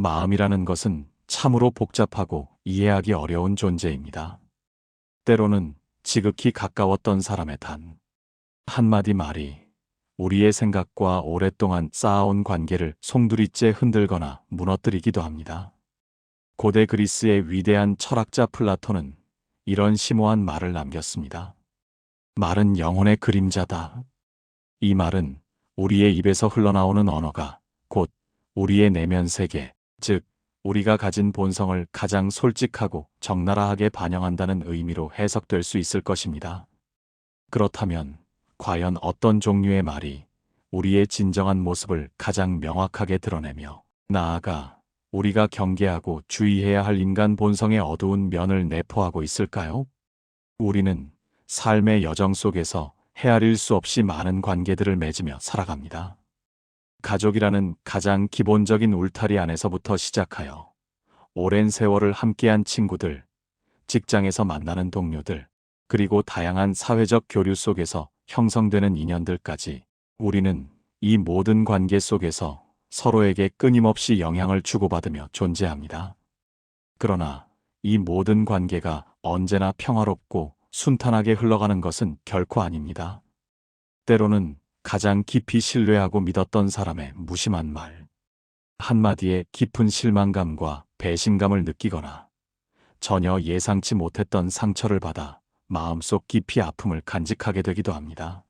마음이라는 것은 참으로 복잡하고 이해하기 어려운 존재입니다. 때로는 지극히 가까웠던 사람의 단 한마디 말이 우리의 생각과 오랫동안 쌓아온 관계를 송두리째 흔들거나 무너뜨리기도 합니다. 고대 그리스의 위대한 철학자 플라톤은 이런 심오한 말을 남겼습니다. 말은 영혼의 그림자다. 이 말은 우리의 입에서 흘러나오는 언어가 곧 우리의 내면 세계, 즉 우리가 가진 본성을 가장 솔직하고 적나라하게 반영한다는 의미로 해석될 수 있을 것입니다. 그렇다면 과연 어떤 종류의 말이 우리의 진정한 모습을 가장 명확하게 드러내며 나아가 우리가 경계하고 주의해야 할 인간 본성의 어두운 면을 내포하고 있을까요? 우리는 삶의 여정 속에서 헤아릴 수 없이 많은 관계들을 맺으며 살아갑니다. 가족이라는 가장 기본적인 울타리 안에서부터 시작하여 오랜 세월을 함께한 친구들, 직장에서 만나는 동료들, 그리고 다양한 사회적 교류 속에서 형성되는 인연들까지 우리는 이 모든 관계 속에서 서로에게 끊임없이 영향을 주고받으며 존재합니다. 그러나 이 모든 관계가 언제나 평화롭고 순탄하게 흘러가는 것은 결코 아닙니다. 때로는 가장 깊이 신뢰하고 믿었던 사람의 무심한 말, 한마디에 깊은 실망감과 배신감을 느끼거나 전혀 예상치 못했던 상처를 받아 마음속 깊이 아픔을 간직하게 되기도 합니다.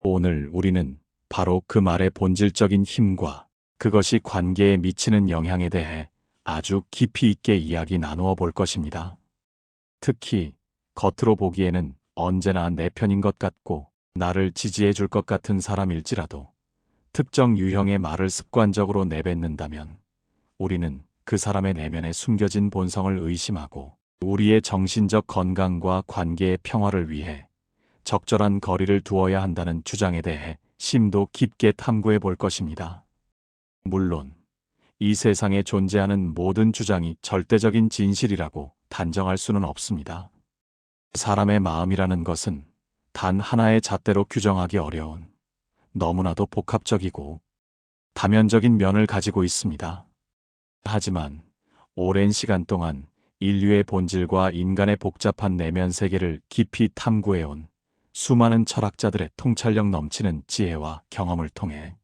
오늘 우리는 바로 그 말의 본질적인 힘과 그것이 관계에 미치는 영향에 대해 아주 깊이 있게 이야기 나누어 볼 것입니다. 특히 겉으로 보기에는 언제나 내 편인 것 같고 나를 지지해 줄 것 같은 사람일지라도 특정 유형의 말을 습관적으로 내뱉는다면 우리는 그 사람의 내면에 숨겨진 본성을 의심하고 우리의 정신적 건강과 관계의 평화를 위해 적절한 거리를 두어야 한다는 주장에 대해 심도 깊게 탐구해 볼 것입니다. 물론 이 세상에 존재하는 모든 주장이 절대적인 진실이라고 단정할 수는 없습니다. 사람의 마음이라는 것은 단 하나의 잣대로 규정하기 어려운 너무나도 복합적이고 다면적인 면을 가지고 있습니다. 하지만 오랜 시간 동안 인류의 본질과 인간의 복잡한 내면 세계를 깊이 탐구해온 수많은 철학자들의 통찰력 넘치는 지혜와 경험을 통해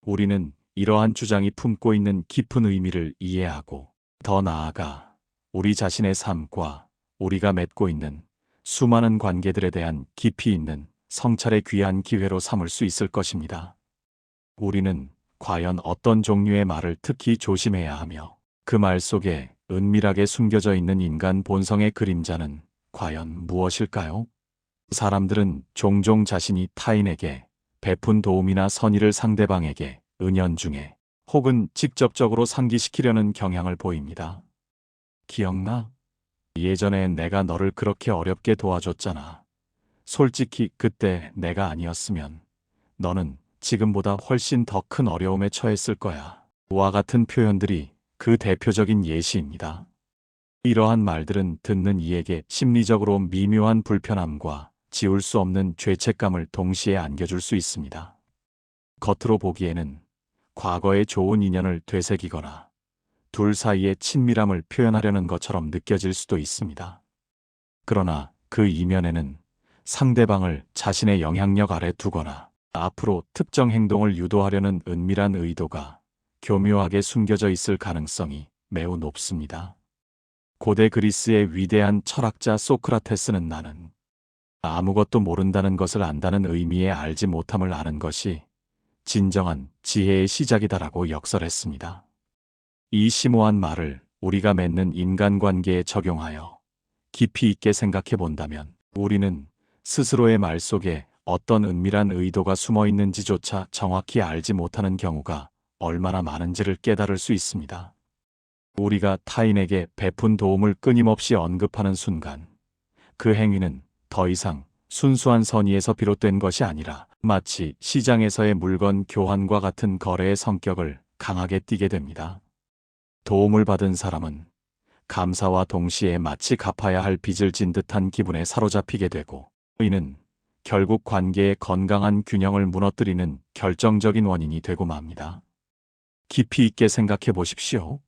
우리는 이러한 주장이 품고 있는 깊은 의미를 이해하고 더 나아가 우리 자신의 삶과 우리가 맺고 있는 수많은 관계들에 대한 깊이 있는 성찰의 귀한 기회로 삼을 수 있을 것입니다. 우리는 과연 어떤 종류의 말을 특히 조심해야 하며 그 말 속에 은밀하게 숨겨져 있는 인간 본성의 그림자는 과연 무엇일까요? 사람들은 종종 자신이 타인에게 베푼 도움이나 선의를 상대방에게 은연중에 혹은 직접적으로 상기시키려는 경향을 보입니다. 기억나? 예전에 내가 너를 그렇게 어렵게 도와줬잖아. 솔직히 그때 내가 아니었으면 너는 지금보다 훨씬 더 큰 어려움에 처했을 거야. 와 같은 표현들이 그 대표적인 예시입니다. 이러한 말들은 듣는 이에게 심리적으로 미묘한 불편함과 지울 수 없는 죄책감을 동시에 안겨줄 수 있습니다. 겉으로 보기에는 과거의 좋은 인연을 되새기거나 둘 사이의 친밀함을 표현하려는 것처럼 느껴질 수도 있습니다. 그러나 그 이면에는 상대방을 자신의 영향력 아래 두거나 앞으로 특정 행동을 유도하려는 은밀한 의도가 교묘하게 숨겨져 있을 가능성이 매우 높습니다. 고대 그리스의 위대한 철학자 소크라테스는 나는 아무것도 모른다는 것을 안다는 의미의 알지 못함을 아는 것이 진정한 지혜의 시작이다라고 역설했습니다. 이 심오한 말을 우리가 맺는 인간관계에 적용하여 깊이 있게 생각해 본다면 우리는 스스로의 말 속에 어떤 은밀한 의도가 숨어 있는지조차 정확히 알지 못하는 경우가 얼마나 많은지를 깨달을 수 있습니다. 우리가 타인에게 베푼 도움을 끊임없이 언급하는 순간 그 행위는 더 이상 순수한 선의에서 비롯된 것이 아니라 마치 시장에서의 물건 교환과 같은 거래의 성격을 강하게 띠게 됩니다. 도움을 받은 사람은 감사와 동시에 마치 갚아야 할 빚을 진 듯한 기분에 사로잡히게 되고 이는 결국 관계의 건강한 균형을 무너뜨리는 결정적인 원인이 되고 맙니다. 깊이 있게 생각해 보십시오.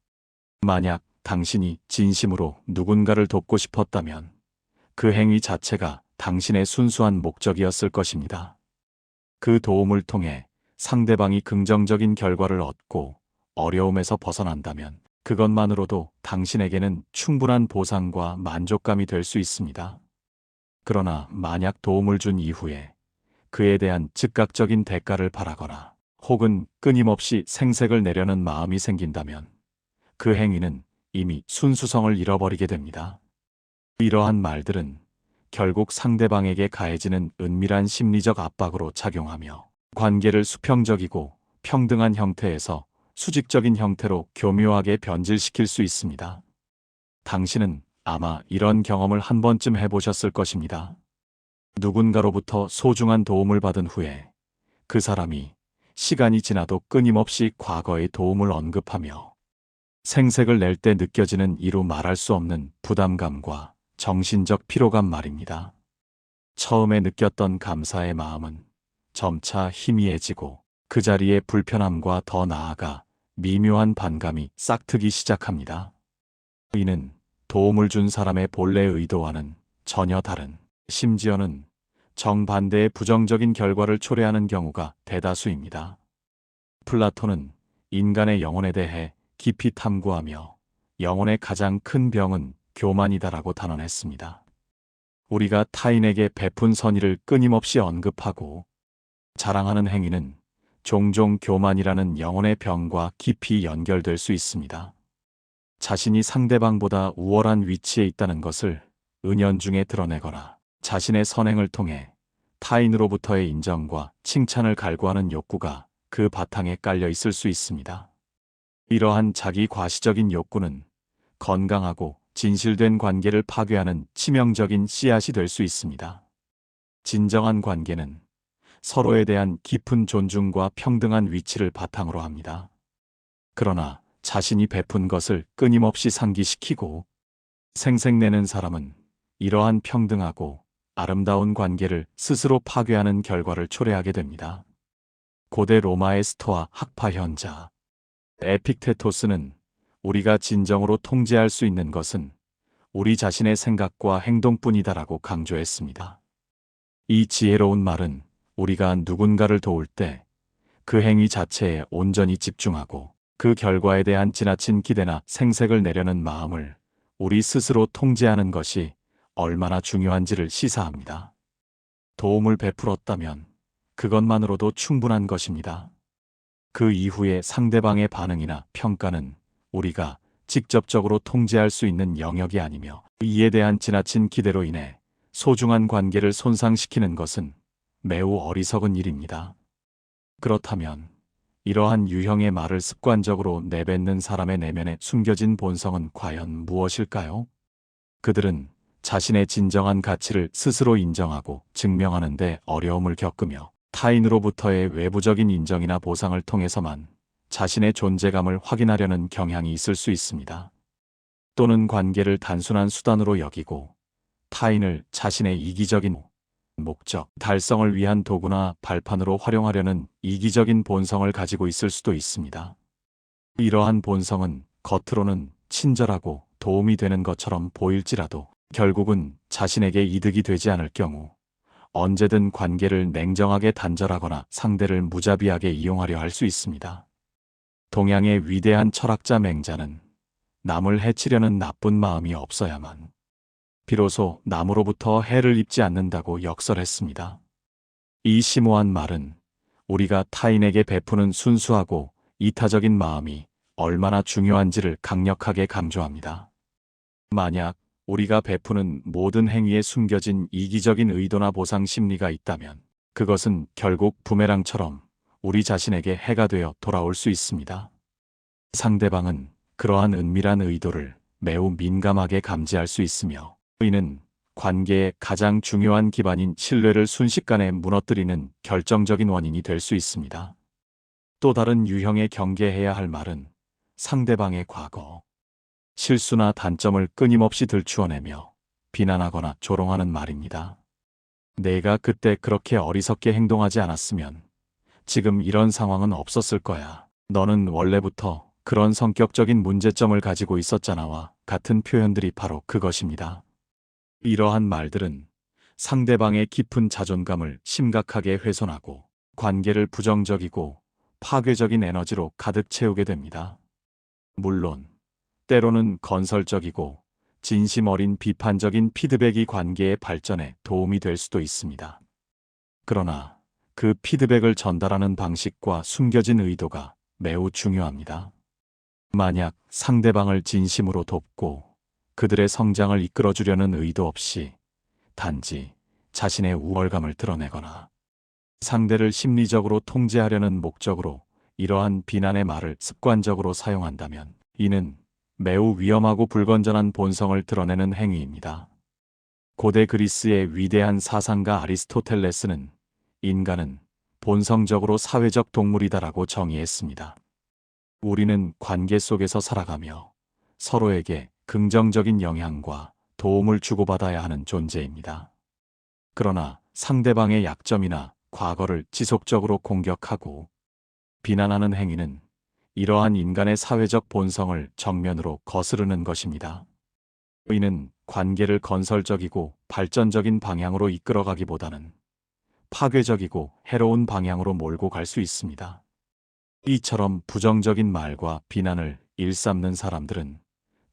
만약 당신이 진심으로 누군가를 돕고 싶었다면 그 행위 자체가 당신의 순수한 목적이었을 것입니다. 그 도움을 통해 상대방이 긍정적인 결과를 얻고 어려움에서 벗어난다면 그것만으로도 당신에게는 충분한 보상과 만족감이 될 수 있습니다. 그러나 만약 도움을 준 이후에 그에 대한 즉각적인 대가를 바라거나 혹은 끊임없이 생색을 내려는 마음이 생긴다면 그 행위는 이미 순수성을 잃어버리게 됩니다. 이러한 말들은 결국 상대방에게 가해지는 은밀한 심리적 압박으로 작용하며 관계를 수평적이고 평등한 형태에서 수직적인 형태로 교묘하게 변질시킬 수 있습니다. 당신은 아마 이런 경험을 한 번쯤 해보셨을 것입니다. 누군가로부터 소중한 도움을 받은 후에 그 사람이 시간이 지나도 끊임없이 과거의 도움을 언급하며 생색을 낼 때 느껴지는 이루 말할 수 없는 부담감과 정신적 피로감 말입니다. 처음에 느꼈던 감사의 마음은 점차 희미해지고 그 자리에 불편함과 더 나아가 미묘한 반감이 싹트기 시작합니다. 이는 도움을 준 사람의 본래 의도와는 전혀 다른, 심지어는 정반대의 부정적인 결과를 초래하는 경우가 대다수입니다. 플라톤은 인간의 영혼에 대해 깊이 탐구하며 영혼의 가장 큰 병은 교만이다라고 단언했습니다. 우리가 타인에게 베푼 선의를 끊임없이 언급하고 자랑하는 행위는 종종 교만이라는 영혼의 병과 깊이 연결될 수 있습니다. 자신이 상대방보다 우월한 위치에 있다는 것을 은연중에 드러내거나 자신의 선행을 통해 타인으로부터의 인정과 칭찬을 갈구하는 욕구가 그 바탕에 깔려 있을 수 있습니다. 이러한 자기 과시적인 욕구는 건강하고 진실된 관계를 파괴하는 치명적인 씨앗이 될 수 있습니다. 진정한 관계는 서로에 대한 깊은 존중과 평등한 위치를 바탕으로 합니다. 그러나 자신이 베푼 것을 끊임없이 상기시키고 생색내는 사람은 이러한 평등하고 아름다운 관계를 스스로 파괴하는 결과를 초래하게 됩니다. 고대 로마의 스토아 학파 현자 에픽테토스는 우리가 진정으로 통제할 수 있는 것은 우리 자신의 생각과 행동뿐이다라고 강조했습니다. 이 지혜로운 말은 우리가 누군가를 도울 때 그 행위 자체에 온전히 집중하고 그 결과에 대한 지나친 기대나 생색을 내려는 마음을 우리 스스로 통제하는 것이 얼마나 중요한지를 시사합니다. 도움을 베풀었다면 그것만으로도 충분한 것입니다. 그 이후의 상대방의 반응이나 평가는 우리가 직접적으로 통제할 수 있는 영역이 아니며 이에 대한 지나친 기대로 인해 소중한 관계를 손상시키는 것은 매우 어리석은 일입니다. 그렇다면 이러한 유형의 말을 습관적으로 내뱉는 사람의 내면에 숨겨진 본성은 과연 무엇일까요? 그들은 자신의 진정한 가치를 스스로 인정하고 증명하는 데 어려움을 겪으며 타인으로부터의 외부적인 인정이나 보상을 통해서만 자신의 존재감을 확인하려는 경향이 있을 수 있습니다. 또는 관계를 단순한 수단으로 여기고 타인을 자신의 이기적인 목적, 달성을 위한 도구나 발판으로 활용하려는 이기적인 본성을 가지고 있을 수도 있습니다. 이러한 본성은 겉으로는 친절하고 도움이 되는 것처럼 보일지라도 결국은 자신에게 이득이 되지 않을 경우 언제든 관계를 냉정하게 단절하거나 상대를 무자비하게 이용하려 할 수 있습니다. 동양의 위대한 철학자 맹자는 남을 해치려는 나쁜 마음이 없어야만 비로소 남으로부터 해를 입지 않는다고 역설했습니다. 이 심오한 말은 우리가 타인에게 베푸는 순수하고 이타적인 마음이 얼마나 중요한지를 강력하게 강조합니다. 만약 우리가 베푸는 모든 행위에 숨겨진 이기적인 의도나 보상 심리가 있다면 그것은 결국 부메랑처럼 우리 자신에게 해가 되어 돌아올 수 있습니다. 상대방은 그러한 은밀한 의도를 매우 민감하게 감지할 수 있으며 이는 관계의 가장 중요한 기반인 신뢰를 순식간에 무너뜨리는 결정적인 원인이 될 수 있습니다. 또 다른 유형의 경계해야 할 말은 상대방의 과거, 실수나 단점을 끊임없이 들추어내며 비난하거나 조롱하는 말입니다. 내가 그때 그렇게 어리석게 행동하지 않았으면 지금 이런 상황은 없었을 거야. 너는 원래부터 그런 성격적인 문제점을 가지고 있었잖아와 같은 표현들이 바로 그것입니다. 이러한 말들은 상대방의 깊은 자존감을 심각하게 훼손하고 관계를 부정적이고 파괴적인 에너지로 가득 채우게 됩니다. 물론 때로는 건설적이고 진심 어린 비판적인 피드백이 관계의 발전에 도움이 될 수도 있습니다. 그러나 그 피드백을 전달하는 방식과 숨겨진 의도가 매우 중요합니다. 만약 상대방을 진심으로 돕고 그들의 성장을 이끌어주려는 의도 없이 단지 자신의 우월감을 드러내거나 상대를 심리적으로 통제하려는 목적으로 이러한 비난의 말을 습관적으로 사용한다면 이는 매우 위험하고 불건전한 본성을 드러내는 행위입니다. 고대 그리스의 위대한 사상가 아리스토텔레스는 인간은 본성적으로 사회적 동물이다라고 정의했습니다. 우리는 관계 속에서 살아가며 서로에게 긍정적인 영향과 도움을 주고받아야 하는 존재입니다. 그러나 상대방의 약점이나 과거를 지속적으로 공격하고 비난하는 행위는 이러한 인간의 사회적 본성을 정면으로 거스르는 것입니다. 이는 관계를 건설적이고 발전적인 방향으로 이끌어가기보다는 파괴적이고 해로운 방향으로 몰고 갈 수 있습니다. 이처럼 부정적인 말과 비난을 일삼는 사람들은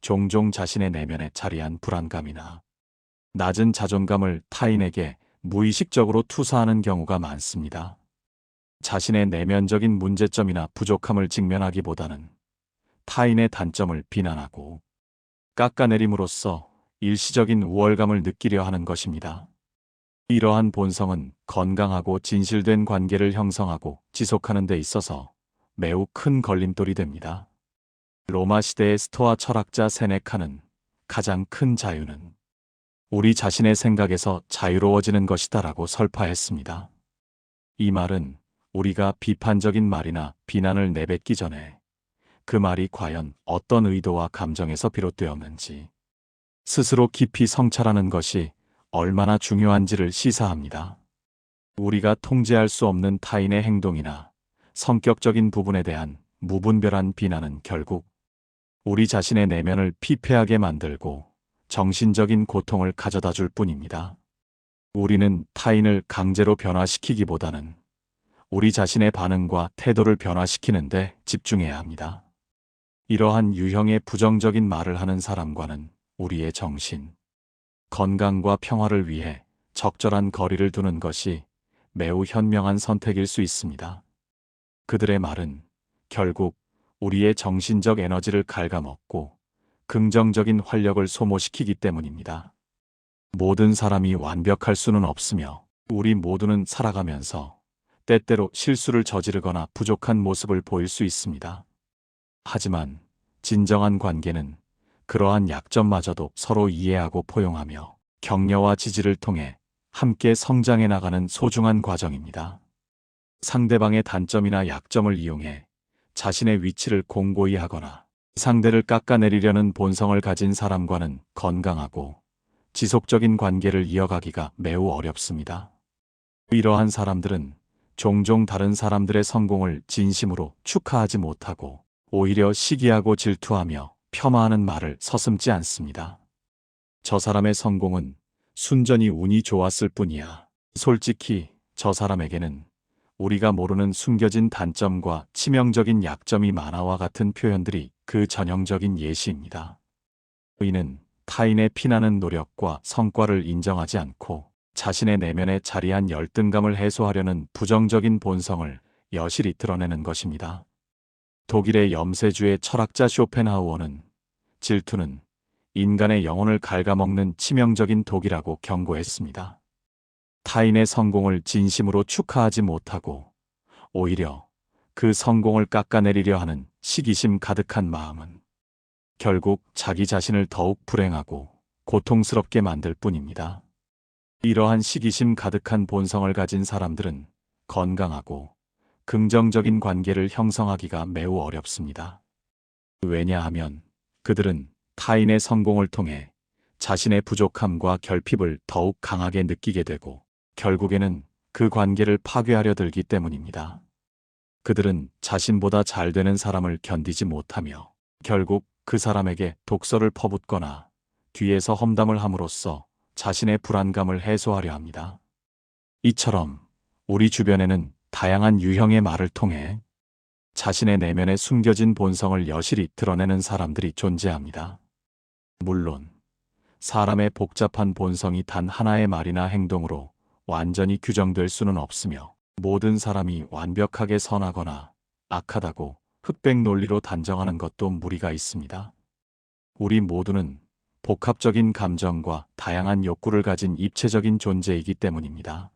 종종 자신의 내면에 자리한 불안감이나 낮은 자존감을 타인에게 무의식적으로 투사하는 경우가 많습니다. 자신의 내면적인 문제점이나 부족함을 직면하기보다는 타인의 단점을 비난하고 깎아내림으로써 일시적인 우월감을 느끼려 하는 것입니다. 이러한 본성은 건강하고 진실된 관계를 형성하고 지속하는 데 있어서 매우 큰 걸림돌이 됩니다. 로마 시대의 스토아 철학자 세네카는 가장 큰 자유는 우리 자신의 생각에서 자유로워지는 것이다라고 설파했습니다. 이 말은 우리가 비판적인 말이나 비난을 내뱉기 전에 그 말이 과연 어떤 의도와 감정에서 비롯되었는지 스스로 깊이 성찰하는 것이 얼마나 중요한지를 시사합니다. 우리가 통제할 수 없는 타인의 행동이나 성격적인 부분에 대한 무분별한 비난은 결국 우리 자신의 내면을 피폐하게 만들고 정신적인 고통을 가져다 줄 뿐입니다. 우리는 타인을 강제로 변화시키기보다는 우리 자신의 반응과 태도를 변화시키는 데 집중해야 합니다. 이러한 유형의 부정적인 말을 하는 사람과는 우리의 정신, 건강과 평화를 위해 적절한 거리를 두는 것이 매우 현명한 선택일 수 있습니다. 그들의 말은 결국 우리의 정신적 에너지를 갉아먹고 긍정적인 활력을 소모시키기 때문입니다. 모든 사람이 완벽할 수는 없으며 우리 모두는 살아가면서 때때로 실수를 저지르거나 부족한 모습을 보일 수 있습니다. 하지만 진정한 관계는 그러한 약점마저도 서로 이해하고 포용하며 격려와 지지를 통해 함께 성장해 나가는 소중한 과정입니다. 상대방의 단점이나 약점을 이용해 자신의 위치를 공고히 하거나 상대를 깎아내리려는 본성을 가진 사람과는 건강하고 지속적인 관계를 이어가기가 매우 어렵습니다. 이러한 사람들은 종종 다른 사람들의 성공을 진심으로 축하하지 못하고 오히려 시기하고 질투하며 폄하하는 말을 서슴지 않습니다. 저 사람의 성공은 순전히 운이 좋았을 뿐이야. 솔직히 저 사람에게는 우리가 모르는 숨겨진 단점과 치명적인 약점이 많아와 같은 표현들이 그 전형적인 예시입니다. 이는 타인의 피나는 노력과 성과를 인정하지 않고 자신의 내면에 자리한 열등감을 해소하려는 부정적인 본성을 여실히 드러내는 것입니다. 독일의 염세주의 철학자 쇼펜하우어는 질투는 인간의 영혼을 갉아먹는 치명적인 독이라고 경고했습니다. 타인의 성공을 진심으로 축하하지 못하고 오히려 그 성공을 깎아내리려 하는 시기심 가득한 마음은 결국 자기 자신을 더욱 불행하고 고통스럽게 만들 뿐입니다. 이러한 시기심 가득한 본성을 가진 사람들은 건강하고 긍정적인 관계를 형성하기가 매우 어렵습니다. 왜냐하면 그들은 타인의 성공을 통해 자신의 부족함과 결핍을 더욱 강하게 느끼게 되고 결국에는 그 관계를 파괴하려 들기 때문입니다. 그들은 자신보다 잘 되는 사람을 견디지 못하며 결국 그 사람에게 독설을 퍼붓거나 뒤에서 험담을 함으로써 자신의 불안감을 해소하려 합니다. 이처럼 우리 주변에는 다양한 유형의 말을 통해 자신의 내면에 숨겨진 본성을 여실히 드러내는 사람들이 존재합니다. 물론 사람의 복잡한 본성이 단 하나의 말이나 행동으로 완전히 규정될 수는 없으며 모든 사람이 완벽하게 선하거나 악하다고 흑백 논리로 단정하는 것도 무리가 있습니다. 우리 모두는 복합적인 감정과 다양한 욕구를 가진 입체적인 존재이기 때문입니다.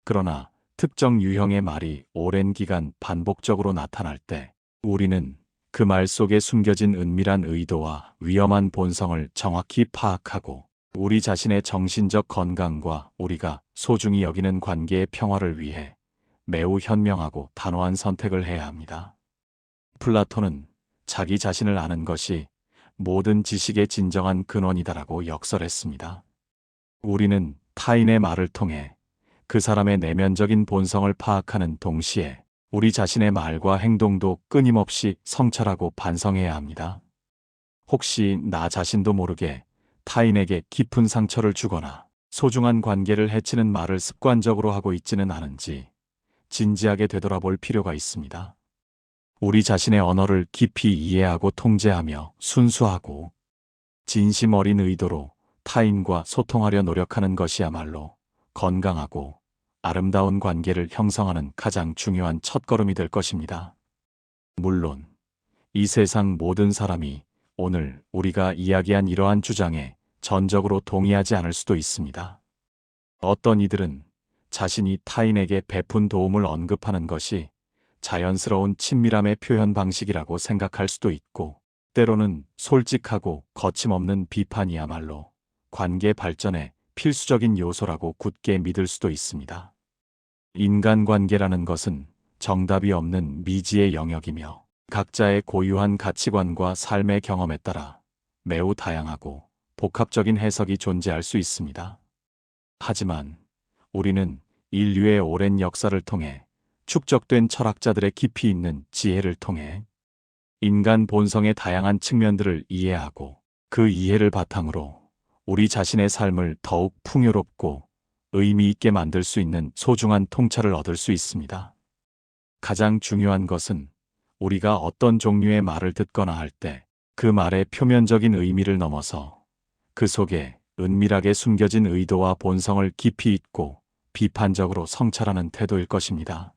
그러나 특정 유형의 말이 오랜 기간 반복적으로 나타날 때 우리는 그 말 속에 숨겨진 은밀한 의도와 위험한 본성을 정확히 파악하고 우리 자신의 정신적 건강과 우리가 소중히 여기는 관계의 평화를 위해 매우 현명하고 단호한 선택을 해야 합니다. 플라톤은 자기 자신을 아는 것이 모든 지식의 진정한 근원이다라고 역설했습니다. 우리는 타인의 말을 통해 그 사람의 내면적인 본성을 파악하는 동시에 우리 자신의 말과 행동도 끊임없이 성찰하고 반성해야 합니다. 혹시 나 자신도 모르게 타인에게 깊은 상처를 주거나 소중한 관계를 해치는 말을 습관적으로 하고 있지는 않은지 진지하게 되돌아볼 필요가 있습니다. 우리 자신의 언어를 깊이 이해하고 통제하며 순수하고 진심 어린 의도로 타인과 소통하려 노력하는 것이야말로 건강하고 아름다운 관계를 형성하는 가장 중요한 첫걸음이 될 것입니다. 물론 이 세상 모든 사람이 오늘 우리가 이야기한 이러한 주장에 전적으로 동의하지 않을 수도 있습니다. 어떤 이들은 자신이 타인에게 베푼 도움을 언급하는 것이 자연스러운 친밀함의 표현 방식이라고 생각할 수도 있고, 때로는 솔직하고 거침없는 비판이야말로 관계 발전에 필수적인 요소라고 굳게 믿을 수도 있습니다. 인간관계라는 것은 정답이 없는 미지의 영역이며 각자의 고유한 가치관과 삶의 경험에 따라 매우 다양하고 복합적인 해석이 존재할 수 있습니다. 하지만 우리는 인류의 오랜 역사를 통해 축적된 철학자들의 깊이 있는 지혜를 통해 인간 본성의 다양한 측면들을 이해하고 그 이해를 바탕으로 우리 자신의 삶을 더욱 풍요롭고 의미 있게 만들 수 있는 소중한 통찰을 얻을 수 있습니다. 가장 중요한 것은 우리가 어떤 종류의 말을 듣거나 할 때 그 말의 표면적인 의미를 넘어서 그 속에 은밀하게 숨겨진 의도와 본성을 깊이 있고 비판적으로 성찰하는 태도일 것입니다.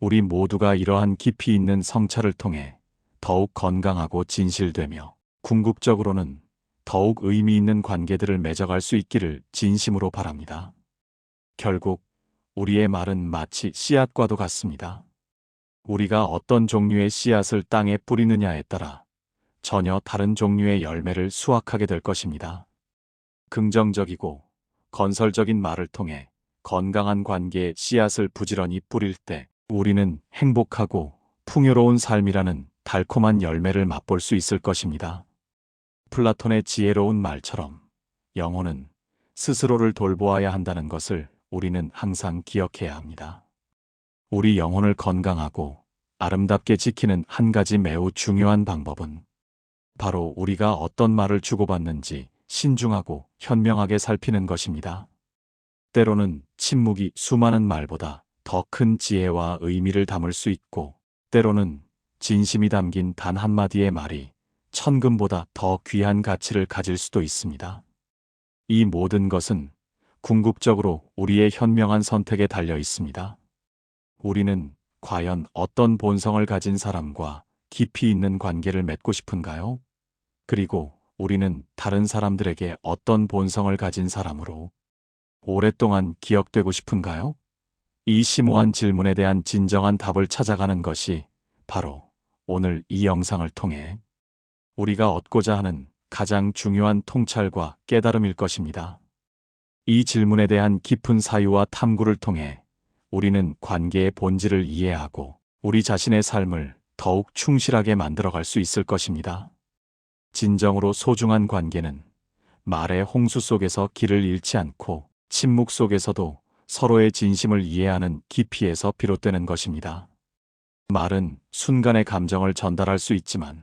우리 모두가 이러한 깊이 있는 성찰을 통해 더욱 건강하고 진실되며 궁극적으로는 더욱 의미 있는 관계들을 맺어갈 수 있기를 진심으로 바랍니다. 결국 우리의 말은 마치 씨앗과도 같습니다. 우리가 어떤 종류의 씨앗을 땅에 뿌리느냐에 따라 전혀 다른 종류의 열매를 수확하게 될 것입니다. 긍정적이고 건설적인 말을 통해 건강한 관계의 씨앗을 부지런히 뿌릴 때 우리는 행복하고 풍요로운 삶이라는 달콤한 열매를 맛볼 수 있을 것입니다. 플라톤의 지혜로운 말처럼 영혼은 스스로를 돌보아야 한다는 것을 우리는 항상 기억해야 합니다. 우리 영혼을 건강하고 아름답게 지키는 한 가지 매우 중요한 방법은 바로 우리가 어떤 말을 주고받는지 신중하고 현명하게 살피는 것입니다. 때로는 침묵이 수많은 말보다 더 큰 지혜와 의미를 담을 수 있고, 때로는 진심이 담긴 단 한마디의 말이 천금보다 더 귀한 가치를 가질 수도 있습니다. 이 모든 것은 궁극적으로 우리의 현명한 선택에 달려 있습니다. 우리는 과연 어떤 본성을 가진 사람과 깊이 있는 관계를 맺고 싶은가요? 그리고 우리는 다른 사람들에게 어떤 본성을 가진 사람으로 오랫동안 기억되고 싶은가요? 이 심오한 질문에 대한 진정한 답을 찾아가는 것이 바로 오늘 이 영상을 통해 우리가 얻고자 하는 가장 중요한 통찰과 깨달음일 것입니다. 이 질문에 대한 깊은 사유와 탐구를 통해 우리는 관계의 본질을 이해하고 우리 자신의 삶을 더욱 충실하게 만들어갈 수 있을 것입니다. 진정으로 소중한 관계는 말의 홍수 속에서 길을 잃지 않고 침묵 속에서도 서로의 진심을 이해하는 깊이에서 비롯되는 것입니다. 말은 순간의 감정을 전달할 수 있지만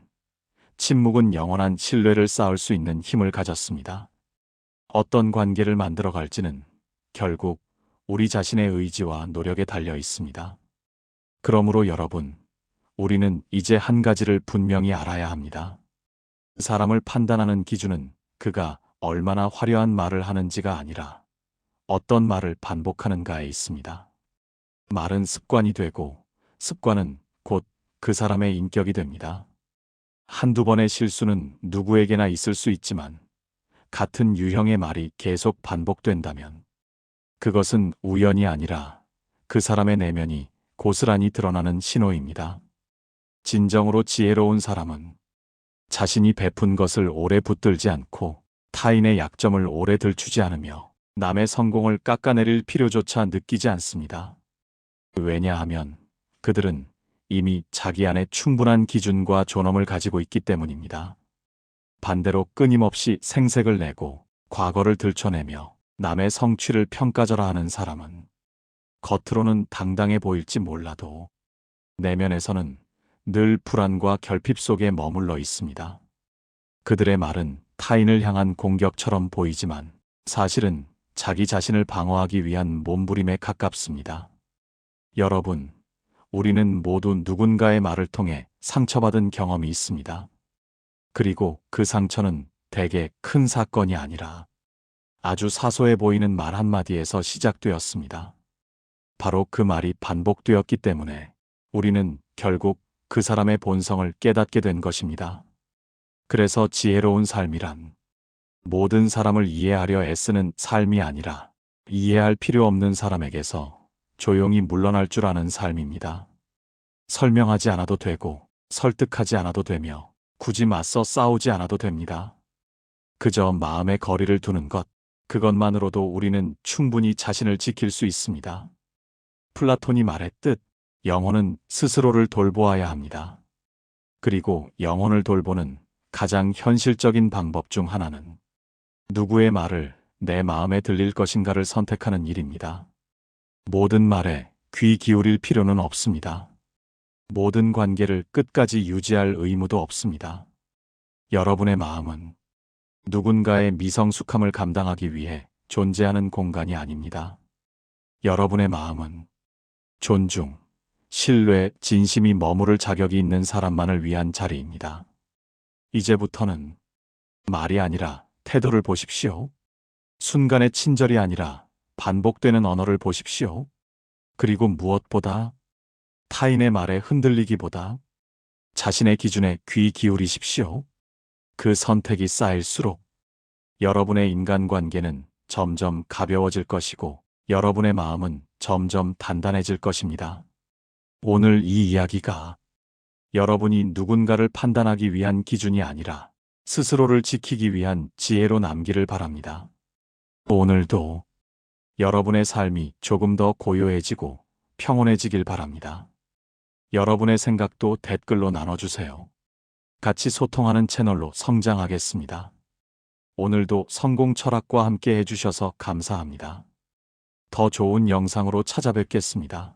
침묵은 영원한 신뢰를 쌓을 수 있는 힘을 가졌습니다. 어떤 관계를 만들어 갈지는 결국 우리 자신의 의지와 노력에 달려 있습니다. 그러므로 여러분, 우리는 이제 한 가지를 분명히 알아야 합니다. 사람을 판단하는 기준은 그가 얼마나 화려한 말을 하는지가 아니라 어떤 말을 반복하는가에 있습니다. 말은 습관이 되고 습관은 곧 그 사람의 인격이 됩니다. 한두 번의 실수는 누구에게나 있을 수 있지만 같은 유형의 말이 계속 반복된다면 그것은 우연이 아니라 그 사람의 내면이 고스란히 드러나는 신호입니다. 진정으로 지혜로운 사람은 자신이 베푼 것을 오래 붙들지 않고 타인의 약점을 오래 들추지 않으며 남의 성공을 깎아내릴 필요조차 느끼지 않습니다. 왜냐하면 그들은 이미 자기 안에 충분한 기준과 존엄을 가지고 있기 때문입니다. 반대로 끊임없이 생색을 내고 과거를 들춰내며 남의 성취를 평가절하하는 사람은 겉으로는 당당해 보일지 몰라도 내면에서는 늘 불안과 결핍 속에 머물러 있습니다. 그들의 말은 타인을 향한 공격처럼 보이지만 사실은 자기 자신을 방어하기 위한 몸부림에 가깝습니다. 여러분, 우리는 모두 누군가의 말을 통해 상처받은 경험이 있습니다. 그리고 그 상처는 대개 큰 사건이 아니라 아주 사소해 보이는 말 한마디에서 시작되었습니다. 바로 그 말이 반복되었기 때문에 우리는 결국 그 사람의 본성을 깨닫게 된 것입니다. 그래서 지혜로운 삶이란 모든 사람을 이해하려 애쓰는 삶이 아니라 이해할 필요 없는 사람에게서 조용히 물러날 줄 아는 삶입니다. 설명하지 않아도 되고 설득하지 않아도 되며 굳이 맞서 싸우지 않아도 됩니다. 그저 마음의 거리를 두는 것, 그것만으로도 우리는 충분히 자신을 지킬 수 있습니다. 플라톤이 말했듯 영혼은 스스로를 돌보아야 합니다. 그리고 영혼을 돌보는 가장 현실적인 방법 중 하나는 누구의 말을 내 마음에 들릴 것인가를 선택하는 일입니다. 모든 말에 귀 기울일 필요는 없습니다. 모든 관계를 끝까지 유지할 의무도 없습니다. 여러분의 마음은 누군가의 미성숙함을 감당하기 위해 존재하는 공간이 아닙니다. 여러분의 마음은 존중, 신뢰, 진심이 머무를 자격이 있는 사람만을 위한 자리입니다. 이제부터는 말이 아니라 태도를 보십시오. 순간의 친절이 아니라 반복되는 언어를 보십시오. 그리고 무엇보다 타인의 말에 흔들리기보다 자신의 기준에 귀 기울이십시오. 그 선택이 쌓일수록 여러분의 인간관계는 점점 가벼워질 것이고 여러분의 마음은 점점 단단해질 것입니다. 오늘 이 이야기가 여러분이 누군가를 판단하기 위한 기준이 아니라 스스로를 지키기 위한 지혜로 남기를 바랍니다. 오늘도 여러분의 삶이 조금 더 고요해지고 평온해지길 바랍니다. 여러분의 생각도 댓글로 나눠주세요. 같이 소통하는 채널로 성장하겠습니다. 오늘도 성공 철학과 함께 해주셔서 감사합니다. 더 좋은 영상으로 찾아뵙겠습니다.